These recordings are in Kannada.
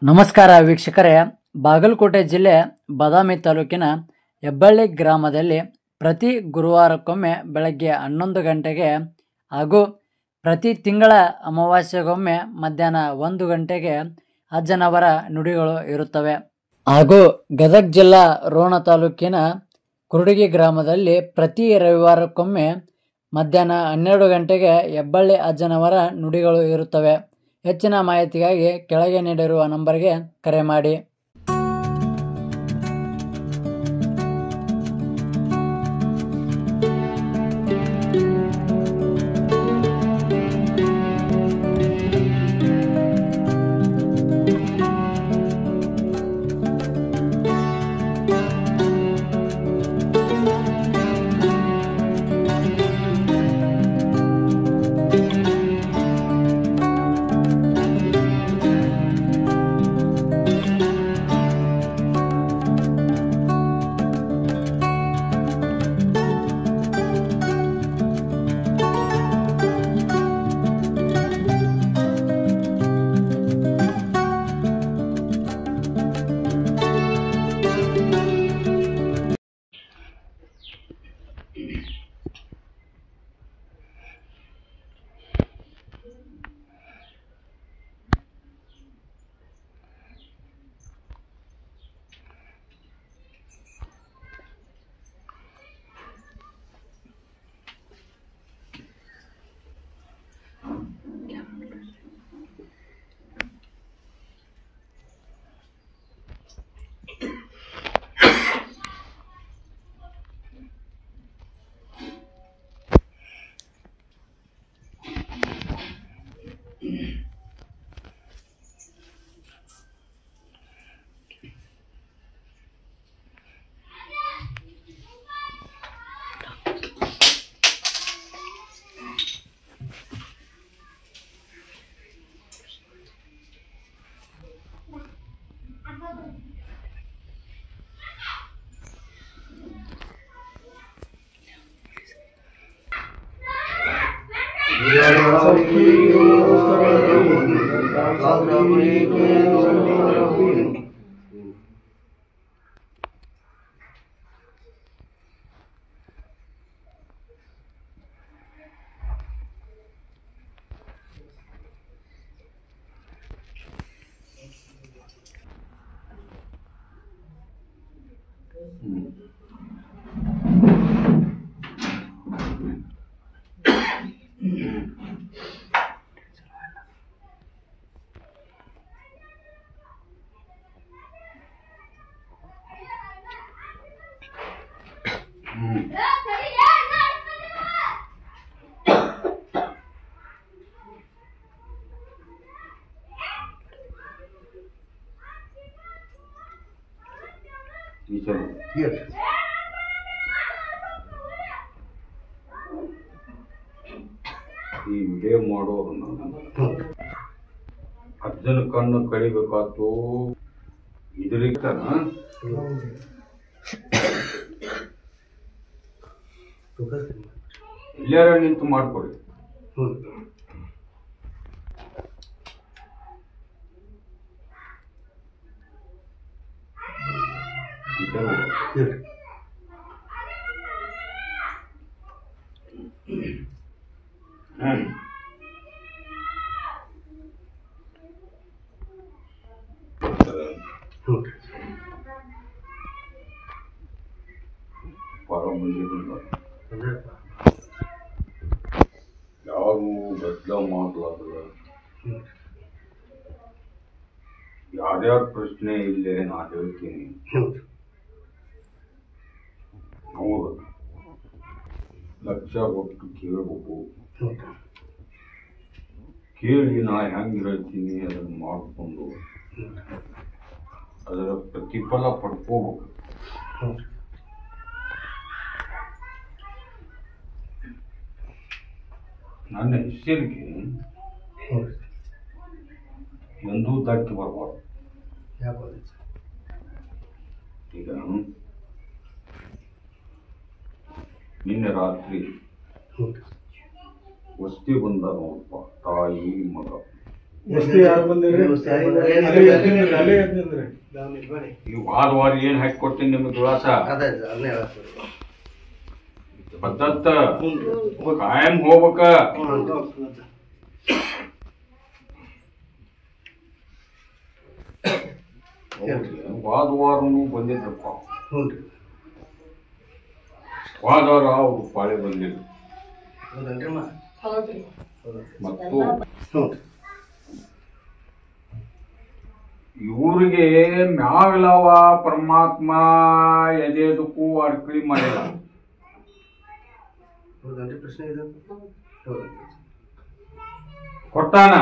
ನಮಸ್ಕಾರ ವೀಕ್ಷಕರೇ, ಬಾಗಲಕೋಟೆ ಜಿಲ್ಲೆ ಬಾದಾಮಿ ತಾಲೂಕಿನ ಹೆಬ್ಬಳ್ಳಿ ಗ್ರಾಮದಲ್ಲಿ ಪ್ರತಿ ಗುರುವಾರಕ್ಕೊಮ್ಮೆ ಬೆಳಗ್ಗೆ 11 ಗಂಟೆಗೆ ಹಾಗೂ ಪ್ರತಿ ತಿಂಗಳ ಅಮಾವಾಸ್ಯೆಗೊಮ್ಮೆ ಮಧ್ಯಾಹ್ನ 1 ಗಂಟೆಗೆ ಅಜ್ಜನವರ ನುಡಿಗಳು ಇರುತ್ತವೆ. ಹಾಗೂ ಗದಗ ಜಿಲ್ಲಾ ರೋಣ ತಾಲೂಕಿನ ಕುರುಡಗಿ ಗ್ರಾಮದಲ್ಲಿ ಪ್ರತಿ ರವಿವಾರಕ್ಕೊಮ್ಮೆ ಮಧ್ಯಾಹ್ನ 12 ಗಂಟೆಗೆ ಹೆಬ್ಬಳ್ಳಿ ಅಜ್ಜನವರ ನುಡಿಗಳು ಇರುತ್ತವೆ. ಹೆಚ್ಚಿನ ಮಾಹಿತಿಗಾಗಿ ಕೆಳಗೆ ನೀಡಿರುವ ನಂಬರ್ಗೆ ಕರೆ ಮಾಡಿ. ಈ ವಿಡಿಯೋ ಮಾಡೋರನ್ನ ಅಜ್ಜನ ಕಣ್ಣು ಕಡಿಬೇಕಾತು ಇದ್ರಿಕನ ಎಲ್ಲಾರ ನಿಂತು ಮಾಡ್ಕೊಡಿ. ಯಾರು ಬದಲಾವ್ ಮಾಡ್ಲಾರ್ದ ಯಾರ್ಯಾರ ಪ್ರಶ್ನೆ ಇಲ್ಲೇ ನಾ ಹೇಳ್ತೀನಿ, ಅವ್ರು ಲಕ್ಷ ಕೊಟ್ಟು ಕೇಳಬೇಕು. ಕೇಳಿ ನಾ ಹೆಂಗೆ ಹೇಳ್ತೀನಿ ಅದನ್ನು ಮಾಡಿಕೊಂಡು ಅದರ ಪ್ರತಿಫಲ ಪಡ್ಕೋಬೇಕು. ನನ್ನ ಹೆಸರಿಗೆ ಎಂದೂ ದಾಟಿ ಬರಬಾರ್ದು. ಈಗ ನಿನ್ನೆ ರಾತ್ರಿ ವಸ್ತಿ ಬಂದ ನೋಡಪ್ಪ, ತಾಯಿ ಮಗ ವಸ್ತಿ ಯಾರು ಬಂದಿರಿ ಈ ವಾರ ಏನ್ ಹಾಕಿ ಕೊಡ್ತೀನಿ ನಿಮ್ಗೆ ದುಳಾಸ ಪದ್ಧತ ಕಾಯಂ ಹೋಗ್ಬೇಕ. ವಾರನು ಬಂದಿದ್ರಪ್ಪ, ವಾರ ಅವ್ರು ಪಾಳೆ ಬಂದಿದ್ರು ಮತ್ತು ಇವ್ರಿಗೆ ಮ್ಯಾಗಲವ ಪರಮಾತ್ಮ ಎದೆದಕ್ಕೂ ಅರ್ಕಳಿ ಮಾಡಿಲ್ಲ. ಕೊಟ್ಟಾನ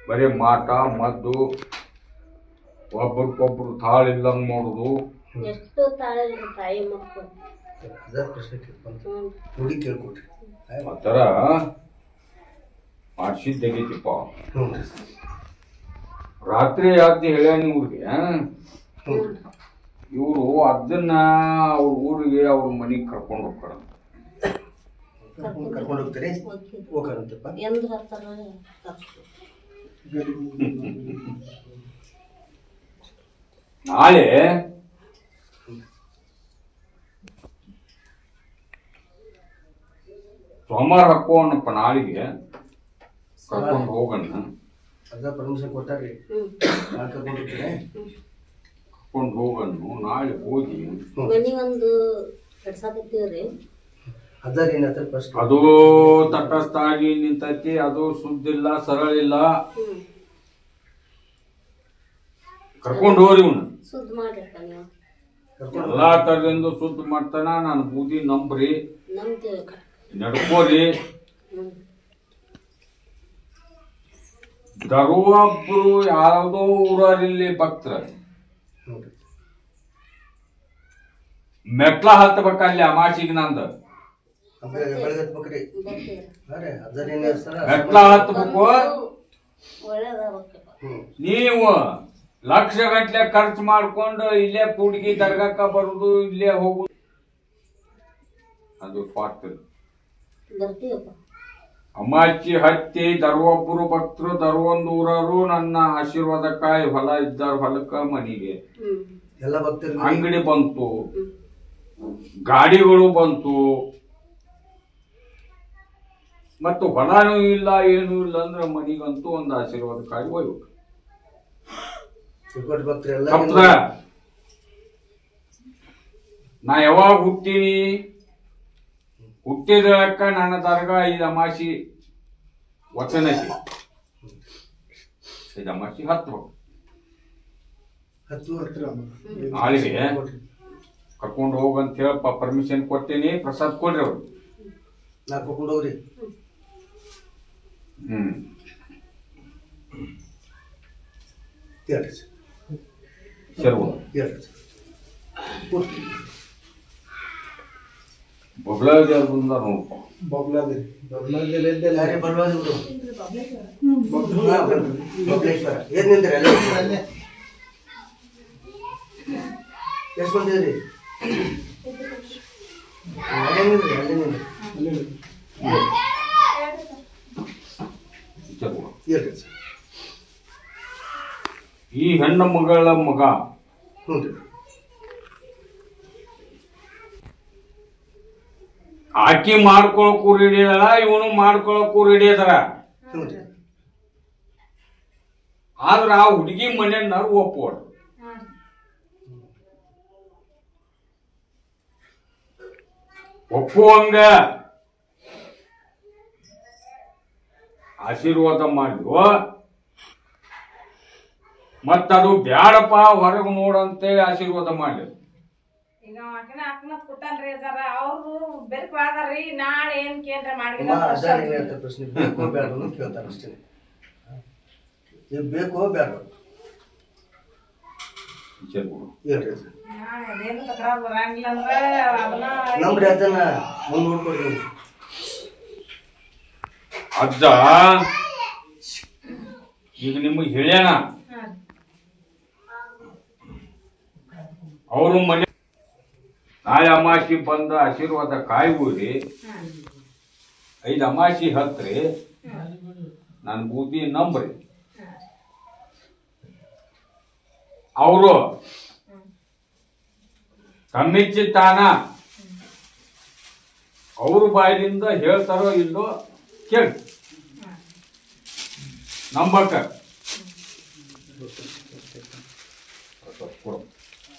ಬರೀ ಮಾಟ ಮದ್ದು, ಒಬ್ರಿಗೊಬ್ರು ತಾಳಿಲ್ಲಂಗ್ ಮಾಡುದು. ಎಷ್ಟು ತಾಳಿಲ್ರಿ ತಾಯಿ ಮಕ್ಕಳು ಆ ಥರ ಮಾಡಿಸಿದ್ದಾಗೈತಿಪ್ಪ. ರಾತ್ರಿ ಯಾಕೆ ಹೇಳ್ಯಾನ ಇವ್ರಿಗೆ, ಇವರು ಅದನ್ನ ಅವ್ರ ಊರಿಗೆ ಅವ್ರ ಮನೆಗೆ ಕರ್ಕೊಂಡು ಹೋಗ್ತಾರ. ನಾಳೆ ಸೋಮವಾರ ಹಾಕೋಣಪ್ಪ, ನಾಳೆಗೆ ಕರ್ಕೊಂಡು ಹೋಗೋಣ. ಕರ್ಕೊಂಡು ಹೋಗೋಣ. ನಾಳೆ ಹೋಗಿ ಒಂದು ಕಟ್ಸಾಕತ್ತೀವ್ರಿ, ಅದು ತಟಸ್ಥಾಗಿ ನಿಂತೈತಿ. ಅದು ಸುದ್ದಿಲ್ಲ, ಸರಳ ಇಲ್ಲ. ಕರ್ಕೊಂಡು ಹೋಗ್ರಿ ಇವ್ನ. ಸುದ್ದ ಮಾಡ್ರಪ್ಪ ನೀವು. ಎಲ್ಲಾ ತರದಿಂದ ಸುದ್ದ ಮಾಡ್ತಾನ. ನಾನು ಬೂದಿ ನಂಬ್ರಿ, ನಮ್ದು ನಡ್ಕೋರಿ. ದರುವೊಬ್ರು ಯಾವ್ದೋ ಊರಲ್ಲಿ ಭಕ್ತರ ಮೆಟ್ಲ ಹತ್ತಬೇಕಲ್ಲಿ ಅಮಾಸಿಗೆ ನಂದು ಮೆಟ್ಲ ಹತ್ತಬೇಕು. ನೀವು ಲಕ್ಷ ಗಂಟ್ಲೆ ಖರ್ಚು ಮಾಡ್ಕೊಂಡು ಇಲ್ಲೇ ಕೂಡ್ಗಿ ದರ್ಗಾಕ ಬರುದು, ಇಲ್ಲೇ ಹೋಗುದು, ಅದು ಸ್ವಾರ್ಥ. ಅಮಾಚಿ ಹತ್ತಿ ದರ್ವೊಬ್ಬರು ಭಕ್ತರು ದರ್ವೊಂದು ಊರರು ನನ್ನ ಆಶೀರ್ವಾದಕ್ಕಾಗಿ ಹೊಲ ಇದ್ದಾರ ಹೊಲಕ್ಕ ಮನಿಗೆ ಎಲ್ಲ ಭಕ್ತರು ಅಂಗಡಿ ಬಂತು, ಗಾಡಿಗಳು ಬಂತು, ಮತ್ತು ಹೊಲನೂ ಇಲ್ಲ ಏನೂ ಇಲ್ಲ ಅಂದ್ರೆ ಮನಿಗಂತೂ ಒಂದು ಆಶೀರ್ವಾದಕ್ಕಾಗಿ ಹೋಗ್ಬೇಕು. ನಾ ಯಾವಾಗ ಹುಟ್ಟೀನಿ, ಹುಟ್ಟಿದಕ್ಕ ನನ್ನ ದರ್ಗಾ 5 ಅಮಾಸಿ ವಚನ ಐತಿ. 5 ಅಮಾಸಿ ಹತ್ಬೇಕು. ನಾಳೆಗೆ ಕರ್ಕೊಂಡು ಹೋಗಂತ ಹೇಳಪ್ಪ, ಪರ್ಮಿಷನ್ ಕೊಡ್ತೀನಿ. ಪ್ರಸಾದ್ ಕೊಡ್ರಿ ಅವ್ರು. ನಾ ಕರ್ಕೊಂಡು ಹೋಗ್ರಿ. ಸರಿ ಬೊಬ್ಲಾದಿ ಅವ್ರು ಬಂದಾರ ನೋಡಪ್ಪ. ಏನ್ ನಿಂದ್ರಿ ಅಲ್ಲೇ ಎಷ್ಟು ಬಂದಿದ್ರಿ? ಅಲ್ಲೇ ನಿಂದ್ರಿ, ಅಲ್ಲೇ ನಿಂದ್ರಿ. ಈ ಹೆಣ್ಣು ಮಗಳ ಮಗ ಆಕಿ ಮಾಡ್ಕೊಳಕ್ಕೂ ರೆಡಿ ಅದಾಳ, ಇವನು ಮಾಡ್ಕೊಳಕ್ಕೂ ರೆಡಿ ಅದಾರ. ಆದ್ರ ಆ ಹುಡುಗಿ ಮನೆಯನ್ನಾರು ಒಪ್ಪೋಣ. ಒಪ್ಪುವಂಗ ಆಶೀರ್ವಾದ ಮಾಡಿದ್ವು. ಮತ್ತದು ಬ್ಯಾಡಪ್ಪ ಹೊರಗೆ ನೋಡಂತೇಳಿ ಆಶೀರ್ವಾದ ಮಾಡಿ. ಈಗ ಅಕ್ಕನ ಕೊಟ್ಟನ್ರಿ ಸರ, ಅವ್ರು ಬೆರ್ಕಾದ್ರಿ. ನಾಳೆ ಏನ್ ಕೇಂದ್ರ ಮಾಡಿ ಪ್ರಶ್ನೆ ಬೇಕೋ ಬೇಡ ಕೇಳ್ತಾರ ಅಷ್ಟೇ. ಬೇಕೋ ಬೇಡ ಹೇಳ್ರಿ. ನಮ್ರಿ ಅದನ್ನ ಮುಂದ್ ನೋಡ್ಕೊಡ್ರಿ. ಅಜ್ಜ ಈಗ ನಿಮಗೆ ಹೇಳ್ಯಾನ, ಅವರು ಮನೆ ನಾಳೆ ಅಮಾಸಿ ಬಂದ ಆಶೀರ್ವಾದ ಕಾಯ್ಬೋರಿ. 5 ಅಮಾಸಿ ಹತ್ರಿ ನನ್ನ ಬೂದಿ ನಂಬ್ರಿ. ಅವರು ತಮ್ಮಿಚ್ಚಿ ತಾನ ಅವ್ರ ಬಾಯಿಲಿಂದ ಹೇಳ್ತಾರೋ ಇಲ್ಲೋ ಕೇಳಿ ನಂಬಕ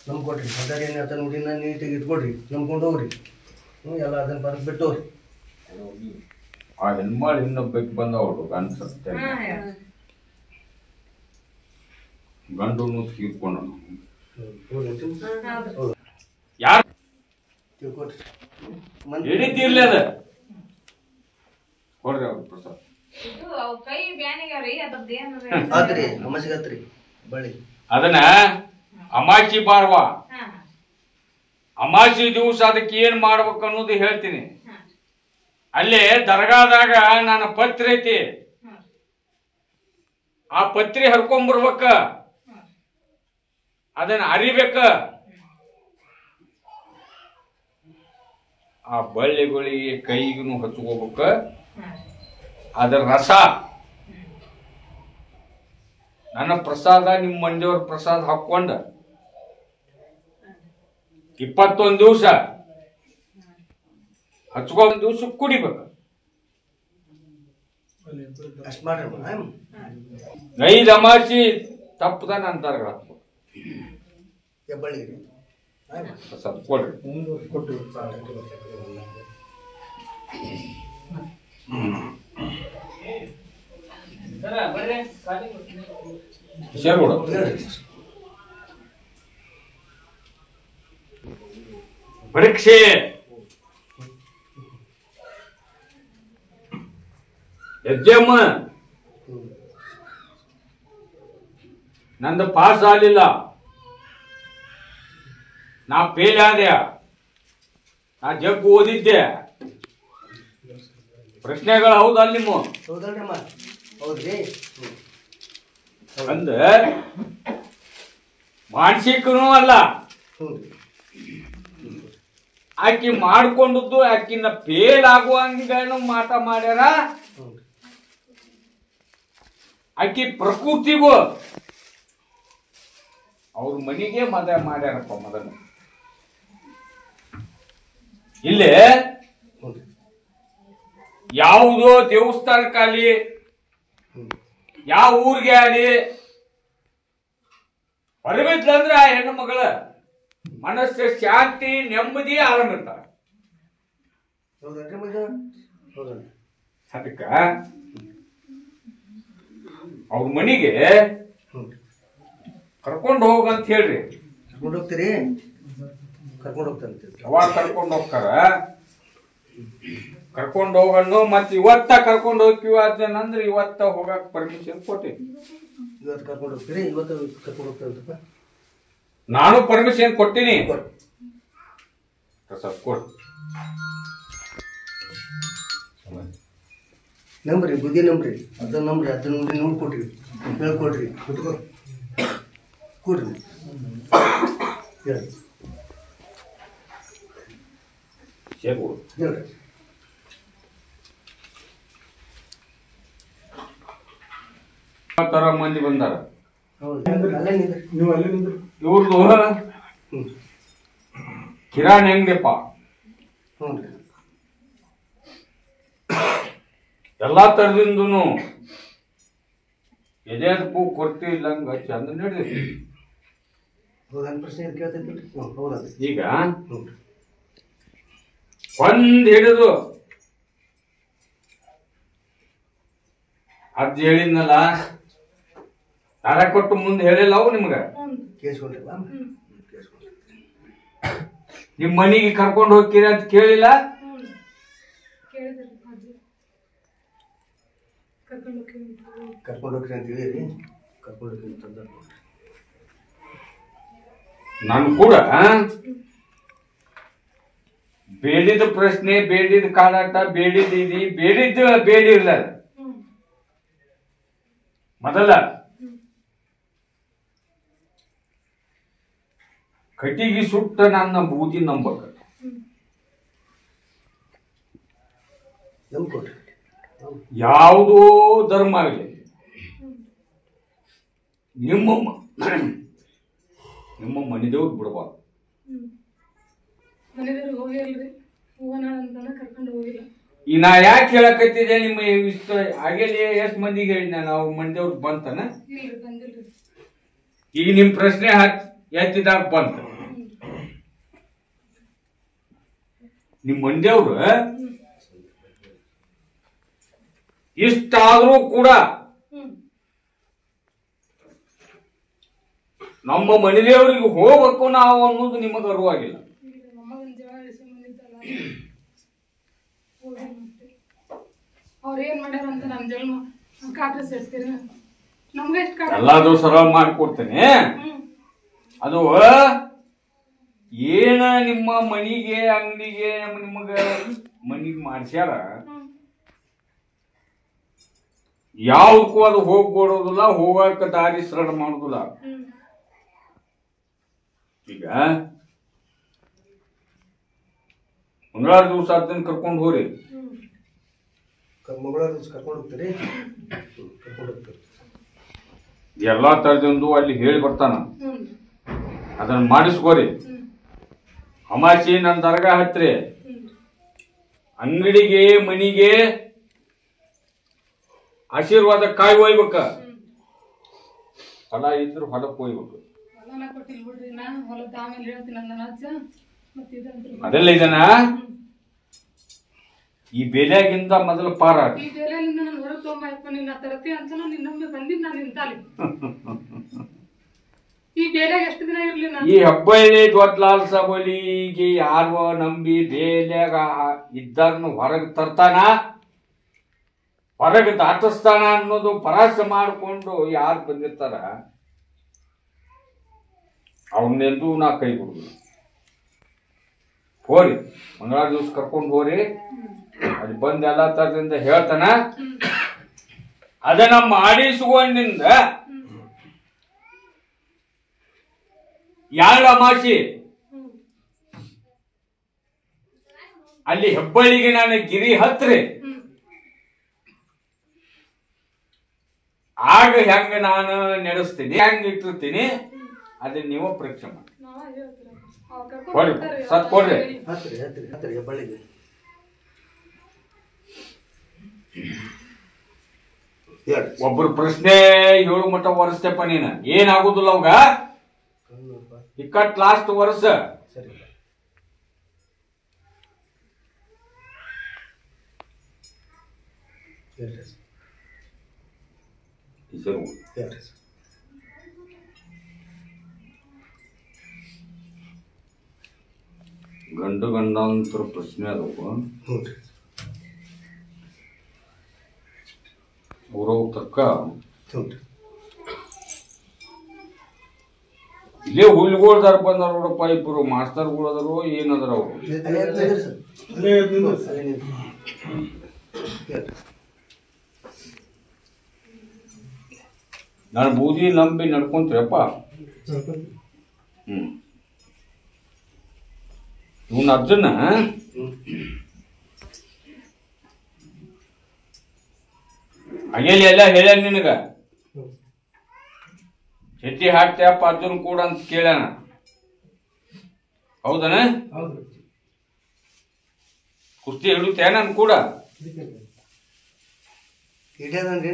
ನಂಬ್ಕೊಡ್ರಿ ಅದೇನು ಹೇಳ್ತಾನೆ ನೋಡಿ, ನಾನು ನೀಟಾಗಿ ಇಟ್ಕೊಡ್ರಿ, ನಂಬ್ಕೊಂಡು ಹೋಗ್ರಿ. ಎಲ್ಲ ಅದನ್ನ ಬರೆದು ಬಿಟ್ಟವ್ರಿ. ಆ ಹೆಣ್ಮಾಳು ಇನ್ನೊಬ್ಬಕ್ಕೆ ಬಂದವಳು ಅನ್ಸುತ್ತೆ. ಗಂಡು ತೀರ್ಕೊಂಡು ಯಾರು ತಿಳ್ಕೊಡ್ರಿ. ಹಿಡಿತಿರ್ಲಿ ಅದ ಕೊಡ್ರಿ ಅವ್ರು ಪ್ರಸಾದ್. ಕೈ ಬ್ಯಾನಿಗ್ಯಾವ್ರಿ ಅದ್ರದ್ದೇನ್ರಿ ಆತ್ರಿ ಅಮಾಸಿಗತ್ರಿ ಬಳ್ಳಿ ಅದನ್ನ ಅಮಾಸಿ ಬಾರ್ವಾ ಅಮಾಸಿ ದಿವಸ ಅದಕ್ಕೆ ಏನ್ ಮಾಡ್ಬೇಕು ಅನ್ನೋದು ಹೇಳ್ತೀನಿ. ಅಲ್ಲೇ ದರ್ಗಾದಾಗ ನನ್ನ ಪತ್ರಿ ಐತಿ, ಆ ಪತ್ರಿ ಹರ್ಕೊಂಡ್ಬರ್ಬೇಕ, ಅದನ್ನ ಅರಿಬೇಕ. ಆ ಬಳ್ಳಿಗಳಿಗೆ ಕೈಗೂ ಹಚ್ಕೋಬೇಕ. ಅದರ ರಸ ನನ್ನ ಪ್ರಸಾದ ನಿಮ್ಮ ಮಂದಿಯವ್ರ ಪ್ರಸಾದ ಹಾಕೊಂಡ 21 ದಿವಸ ಹಚ್ಕೊಂಡ್ ದಿವಸ ಕುಡಿಬೇಕು. ಅಷ್ಟು ಮಾಡ್ರಿ 5 ಅಮಾಸಿ ತಪ್ಪದ ನನ್ನ ದರ್ಗ ಹಾಕ್ಬೇಕು. ಬಳ್ಳಿ ಪ್ರಸಾದ ಕೊಡ್ರಿ. ಕೊಟ್ಟು ಶೇರ್ಗೌಡ ಪರೀಕ್ಷೆ ಹೆಜ್ಜೆಮ್ಮ ನಂದು ಪಾಸ್ ಆಗಲಿಲ್ಲ, ನಾ ಫೇಲ್ ಆದೆ, ನಾ ಜಗ್ ಓದಿದ್ದೆ. ಪ್ರಶ್ನೆಗಳು ಹೌದಲ್ಲ ನಿಮ್ಮ ಹೌದಲ್ರಮ್ಮ? ಹೌದ್ರಿ. ಅಂದ ಮಾನಸಿಕನೂ ಅಲ್ಲ, ಆಕಿ ಮಾಡ್ಕೊಂಡದ್ದು ಆಕಿನ ಫೇಲ್ ಆಗುವಂಗ ಮಾಟ ಮಾಡ್ಯಾರ. ಆಕಿ ಪ್ರಕೃತಿಗೂ ಅವ್ರ ಮನೆಗೆ ಮದ ಮಾಡ್ಯಾರಪ್ಪ. ಮೊದಲು ಇಲ್ಲೇ ಯಾವುದೋ ದೇವಸ್ಥಾನಕ್ಕಾಗಲಿ ಯಾವ ಊರಿಗೆ ಆಗಲಿ ಹೊರಬಿದ್ಲಂದ್ರೆ ಆ ಹೆಣ್ಣು ಮಗಳ ಮನಸ್ಸು ಶಾಂತಿ ನೆಮ್ಮದಿ ಆರಾಮ ಇರ್ತಾರ. ಅದಕ್ಕ ಅವ್ರ ಮನೆಗೆ ಕರ್ಕೊಂಡು ಹೋಗಂತ ಹೇಳ್ರಿ. ಕರ್ಕೊಂಡು ಹೋಗ್ತೀರಿ? ಕರ್ಕೊಂಡು ಹೋಗ್ತಾನೆ. ಯಾವಾಗ ಕರ್ಕೊಂಡು ಹೋಗ್ತಾರ ಕರ್ಕೊಂಡು ಹೋಗಣ್ಣು. ಮತ್ತೆ ಇವತ್ತ ಕರ್ಕೊಂಡು ಹೋಗ್ತೀವಿ ಅಂದ್ರೆ ಇವತ್ತ ಹೋಗಕ್ ಪರ್ಮಿಷನ್ ಕೊಟ್ಟಿವಿ. ಇವತ್ತು ಕರ್ಕೊಂಡು ಹೋಗ್ತೀರಿ? ಇವತ್ತು ಕರ್ಕೊಂಡು ಹೋಗ್ತಾರಂತಪ್ಪ. ನಾನು ಪರ್ಮಿಷನ್ ಕೊಟ್ಟಿನಿ. ಕೊಡ್ ನಂಬ್ರಿ, ಬುದ್ಧಿ ನಂಬ್ರಿ, ಅದನ್ನ ನಂಬ್ರಿ, ಅದನ್ನ ನೋಡಿ ನೋಡ್ಕೊಡ್ರಿ, ಹೇಳ್ಕೊಡ್ರಿ, ಕುಟ್ಕೊ ಕೊಡ್ರಿ ಹೇಳಿ ಹೇಳ್ರಿ. ತರ ಮಂದಿ ಬಂದಾರ. ಅಲ್ಲೇ ನಿಂದ್ರಿ. ಇವ್ರದು ಕಿರಾಣಿ ಹೆಂಗಪ್ಪ, ಹ್ಞೂ ರೀ. ಎಲ್ಲಾ ತರದಿಂದನು ಎದೆದಕ್ಕೂ ಕೊರತೆ ಇಲ್ಲಂಗ ಚಂದ ನಡೆದೈತಿ. ಹೌದನ್ ಪ್ರಶ್ನೆ ಕೇಳ್ತೈತಿ. ಹೌದಾ? ಈಗ ಒಂದ್ ಹಿಡಿದು ಅಜ್ಜಿ ಹೇಳಿದ್ನಲ್ಲ, ದಾರ ಕೊಟ್ಟು ಮುಂದೆ ಹೇಳಿಲ್ಲ ಅವು ನಿಮ್ಗ. ಕೇಳಿಸ್ಕೊಂಡ್ರಲ್ಲ? ನಿಮ್ ಮನಿಗೆ ಕರ್ಕೊಂಡು ಹೋಗ್ತೀರಿ ಅಂತ ಕೇಳಿಲ್ಲ? ಕರ್ಕೊಂಡು ಹೋಗ್ರಿ ಅಂತ ಹೇಳಿರಿ. ಕರ್ಕೊಂಡು ಹೋಗ್ರಿ ಅಂತಂದ ನಾನು ಕೂಡ ಬೇಡಿದ ಪ್ರಶ್ನೆ, ಬೇಡಿದ ಕಾಲಾಟ, ಬೇಡಿದ ಇದಿ, ಬೇಡಿದ್ದು ಬೇಡಿರ್ಲ ಮೊದಲ ಕಟಿಗೆ ಸುಟ್ಟ ನನ್ನ ಬೂದಿ ನಂಬಕ. ನಮ್ಗೆ ಕೊಡ್ರಿ. ಯಾವುದೋ ಧರ್ಮ ಆಗಲಿ ನಿಮ್ಮ ಮನೆದೇವ್ರು ಬಿಡಬಾರ್ದು. ಮನೆದೇವ್ರಿಗೆ ಹೋಗಿಲ್ರಿ, ಹೋಗೋಣ ಅಂತಾನೆ ಕರ್ಕೊಂಡು ಹೋಗಿಲ್ಲ. ಈಗ ನಾ ಯಾಕೆ ಹೇಳಕತ್ತಿದ್ದೆ ನಿಮ್ಮ ಇಷ್ಟ ಆಗಲಿ ಎಷ್ಟು ಮಂದಿಗೆ ಹೇಳಿದ್ನ ನಾವು ಮನೆದೇವ್ರಿಗೆ ಬಂತನ? ಇಲ್ರಿ ಬಂದಿಲ್ರಿ. ಈಗ ನಿಮ್ಮ ಪ್ರಶ್ನೆ ಎತ್ತಿದಾಗ ಬಂತ. ನಿಮ್ಮ ಮನೆದೇವ್ರು ಇಷ್ಟಾದ್ರೂ ಕೂಡ ನಮ್ಮ ಮನೆದೇವ್ರಿಗೆ ಹೋಗ್ಬೇಕು ನಾವು ಅನ್ನೋದು ನಿಮಗೆ ಅರಿವಾಗಿಲ್ಲ. ಅವ್ರ ಏನ್ ಮಾಡ್ಯಾರ ಅಂತ ನಮ್ ಜನ್ಮ ಕಾಟ್ರಿ ಸೇರ್ತೀರಿ. ನಮ್ಗೆ ಎಷ್ಟು ಕಾಟ ಎಲ್ಲಾದ್ರೂ ಸರಳ ಮಾಡಿಕೊಡ್ತೇನೆ. ಅದು ಏನ ನಿಮ್ಮ ಮನಿಗೆ ಅಂಗಡಿಗೆ ನಿಮಗ ಮನಿಗೆ ಮಾಡ್ಸ್ಯಾರ, ಯಾವ್ದಕ್ಕೂ ಅದು ಹೋಗ್ಕೊಡೋದಿಲ್ಲ, ಹೋಗಕ್ಕ ದಾರಿ ಸರಳ ಮಾಡೋದಿಲ್ಲ. ಈಗ ಮಂಗಳವಾರ ದಿವಸ ಅದನ್ನ ಕರ್ಕೊಂಡು ಹೋಗ್ರಿ. ಮಂಗಳವಾರ ದಿವಸ ಕರ್ಕೊಂಡು ಹೋಗ್ತೀರಿ? ಕರ್ಕೊಂಡು ಹೋಗ್ತೀರಿ. ಎಲ್ಲಾ ತರದಿಂದ ಅಲ್ಲಿ ಹೇಳಿ ಬರ್ತಾನ, ಅದನ್ನ ಮಾಡಿಸ್ಕೋರಿ. ಅಮಾಸಿ ನನ್ನ ದರ್ಗಾ ಹತ್ರಿ, ಅಂಗಡಿಗೆ ಮನಿಗೆ ಆಶೀರ್ವಾದ ಕಾಯಿ ಒಯ್ಬೇಕ. ಹೊಲ ಇದ್ರು ಹೊಲಕ್ಕೆ ಒಯ್ಬೇಕು. ಹೊಲನ ಕೊಟ್ಟಿಲ್ ಬಿಡ್ರಿ, ನಾನು ಹೊಲದ ಆಮೇಲೆ ಹೇಳ್ತೀನಿ ನನ್ನ ಅಜ್ಜ. ಮತ್ತೆ ಅದೆಲ್ಲ ಇದನ್ನ ಈ ಬೆಲೆಗಿಂತ ಮೊದಲು ಪಾರ. ಈ ಬೆಲೆಯಿಂದ ನಾನು ಹೊರಗೆ ತೊಗೊಂಬ ನಿನ್ನ ತರತಿ ಅಂತ ನಿನ್ನೊಮ್ಮೆ ಬಂದಿದ್ದು ನಾನು ನಿಂತಾಲಿ. ಈ ಬೇಲೆಗೆ ಎಷ್ಟು ದಿನ ಇರ್ಲಿ ನಾನು? ಈ ಹೆಬ್ಬಳ್ಳಿ ದೊಡ್ಡ ಲಾಲ್ ಸಾಬೋಲಿಗೆ ಯಾರು ನಂಬಿ ಬೇಲ್ಯಾಗ ಇದ್ದಾರನ್ನು ಹೊರಗೆ ತರ್ತಾನ, ಹೊರಗೆ ದಾಟಿಸ್ತಾನ ಅನ್ನೋದು ಪರಾಸೆ ಮಾಡಿಕೊಂಡು ಯಾರು ಬಂದಿರ್ತಾರ ಅವನ್ನೆಂದೂ ನಾ ಕೈ ಬಿಡುದು. ಹೋರಿ ಮಂಗಳವಾರ ದಿವಸ ಕರ್ಕೊಂಡು ಹೋರಿ, ಅಲ್ಲಿ ಬಂದು ಎಲ್ಲಾ ತರದಿಂದ ಹೇಳ್ತಾನ. ಅದನ್ನ ಮಾಡಿಸ್ಕೊಂಡಿಂದ ಎರಡು ಅಮಾಸಿ ಅಲ್ಲಿ ಹೆಬ್ಬಳ್ಳಿಗೆ ನಾನು ಗಿರಿ ಹತ್ರಿ, ಆಗ ಹೆಂಗ ನಾನು ನಡೆಸ್ತೀನಿ, ಹೆಂಗ ಇಟ್ಟಿರ್ತೀನಿ ಅದನ್ನ ನೀವು ಪರೀಕ್ಷೆ ಮಾಡಿ ಕೊಡ್ರಿ. ಸತ್ ಕೊಡ್ರಿ. ಹತ್ರಿ ಹತ್ರಿ ಹತ್ರಿ ಹೆಬ್ಬಳ್ಳಿಗೆ. ಒಬ್ಬರು ಪ್ರಶ್ನೆ 7 ಮಟ್ಟ ವರ್ಷಪ್ಪ ನೀನ ಏನಾಗುದಿಲ್ಲ ಅವಾಗ ಇಕ್ಕಟ್ ಲಾಸ್ಟ್ ವರ್ಷ. ಸರಿ ಗಂಡು ಗಂಡಾಂತರ ಪ್ರಶ್ನೆ ಅದಾವ, ಊರವ್ ತಕ್ಕ ಇಲ್ಲೇ ಹುಲ್ಗೋಳ್ದಾರ ಬಂದಾರ ನೋಡಪ್ಪ. ಇಬ್ಬರು ಮಾಸ್ತರ್ಗಳು ಅದಾರು, ಏನದಾರ ಅವರು. ನಾನು ಬೂದಿ ನಂಬಿ ನಡ್ಕೊಂತೀರಪ್ಪ. ಇವನ ಅಜ್ಜನ ಹಂಗೇಲಿ ಎಲ್ಲ ಹೇಳ್ಯಾನ ನಿನಗ, ಹೆಜ್ಜೆ ಹಾಕ್ತೇಪ್ಪ ಅಜ್ಜನ್ ಕೂಡ ಅಂತ ಕೇಳ್ಯಾನ. ಹೌದನ? ಕುಸ್ತಿ ಹಿಡುತ್ತೆ ನನ್ ಕೂಡ.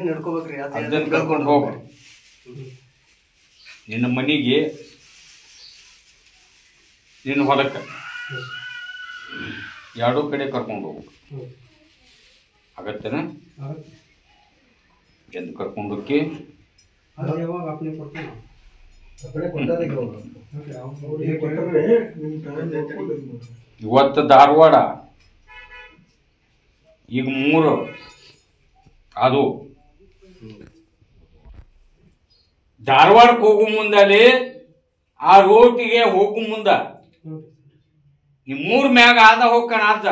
ನಡ್ಕೋಬೇಕ್ರಿ. ಅಜ್ಜನ್ ಕರ್ಕೊಂಡು ಹೋಗ ನಿನ್ನ ಮನಿಗೆ, ನಿನ್ನ ಹೊಲಕ್ಕ ಎರಡೂ ಕಡೆ ಕರ್ಕೊಂಡು ಹೋಗ್ಬೇಕು. ಆಗತ್ತೇನ? ಎಂದು ಕರ್ಕೊಂಡೋಗಿ ಇವತ್ತು ಧಾರವಾಡ ಈಗ 3 ಅದು ಧಾರವಾಡಕ್ಕೆ ಹೋಗು ಮುಂದಲ್ಲಿ ಆ ರೋಟಿಗೆ ಹೋಗು ಮುಂದ ನೀ 3 ಮ್ಯಾಗ ಆದ ಹೋಗ್ಕಣ ಆದ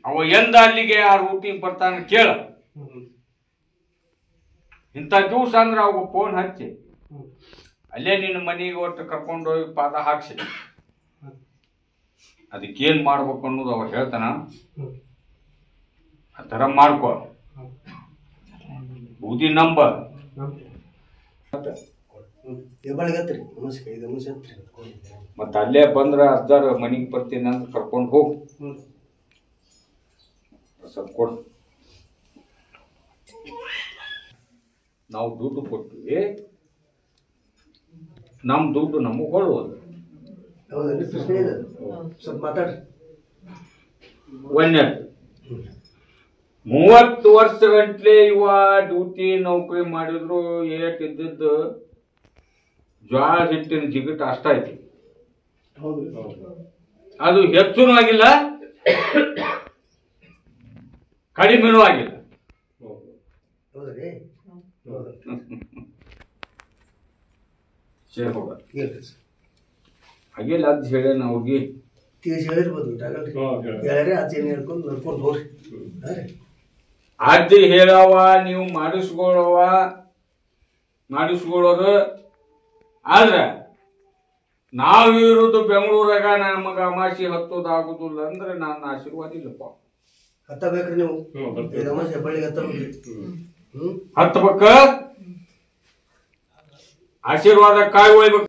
ಅವ ಎಂದ ಅಲ್ಲಿಗೆ ಆ ರೂಟಿಗೆ ಬರ್ತಾನ ಕೇಳ. ಇಂಥ ದಿವಸ ಅಂದ್ರೆ ಅವಾಗ ಫೋನ್ ಹಚ್ಚಿ ಅಲ್ಲೇ ನಿನ್ನ ಮನೆಗೆ ಒಟ್ಟು ಕರ್ಕೊಂಡೋಗಿ ಪಾದ ಹಾಕ್ಸಿ ಅದಕ್ಕೇನು ಮಾಡ್ಬೇಕು ಅನ್ನೋದು ಅವ ಹೇಳ್ತಾನ, ಆ ಥರ ಮಾಡ್ಕೊ. ಬೂದಿ ನಂಬ ಹೆಬ್ಬಾಳಿಗೆ ಹತ್ರಿ ನಮಸ್ಕಾರ, ಇದು ನಮಸ್ಕಾರ ಹತ್ರಿ. ಮತ್ತೆ ಅಲ್ಲೇ ಬಂದ್ರೆ ಅರ್ಧಾರ ಮನೆಗೆ ಬರ್ತೀನಿ ಅಂತ ಕರ್ಕೊಂಡು ಹೋಗಿ ಸ್ವಲ್ಪ ಕೊಡು. ನಾವು ದುಡ್ಡು ಕೊಡ್ತೀವಿ, ನಮ್ಮ ದುಡ್ಡು ನಮಗೆ ಕೊಡುವುದು. ಹೌದಲ್ರಿ? ಪ್ರಶ್ನೆ ಇದೆ, ಸ್ವಲ್ಪ ಮಾತಾಡ್ರಿ. ಒಂದೇ 30 ವರ್ಷ ಗಂಟ್ಲೆ ಇವ ಡ್ಯೂಟಿ ನೌಕರಿ ಮಾಡಿದ್ರು ಏಟ್ ಇದ್ದಿದ್ದು ಜ್ವಾಳ ಹಿಟ್ಟಿನ ಜಿಗಟ್ ಅಷ್ಟ ಐತಿ. ಅದು ಹೆಚ್ಚೂ ಆಗಿಲ್ಲ, ಕಡಿಮೆನೂ ಆಗಿಲ್ಲ. ಹೌದ್ರಿ? ಸರಿ ಹೋಗ ಹೇಳ್ರಿ ಸರ್. ಹಾಗೆಲ್ಲ ಅದ್ ಹೇಳ ಅವ್ರಿಗೆ ತೀಸ್ ಹೇಳಿರ್ಬೋದು, ಹೇಳ್ಯಾರೆ ಅಜ್ಜೇನು ಹೇಳ್ಕೊಂಡು ನಡ್ಕೊಂಡು ಹೋಗ್ರಿ. ಹಾಂ ರೀ, ಅಜ್ಜಿ ಹೇಳವ, ನೀವು ಮಾಡಿಸ್ಕೊಳ್ಳೋರು. ಆದ್ರೆ ನಾವಿರೋದು ಬೆಂಗಳೂರಾಗ ನಮಗ ಅಮಾಸಿ ಹತ್ತೋದಾಗುದಿಲ್ಲ ಅಂದ್ರೆ ನನ್ನ ಆಶೀರ್ವಾದ ಇಲ್ಲಪ್ಪ. ಹತ್ತಬೇಕ್ರಿ ನೀವು, ನಮಸ್ತೆ ಹೆಬ್ಬಳ್ಳಿಗೆ ಹತ್ತಬೇಕ್ರಿ. ಹತ್ತಬೇಕ, ಆಶೀರ್ವಾದ ಕಾಯಿ ಒಯ್ಬೇಕು.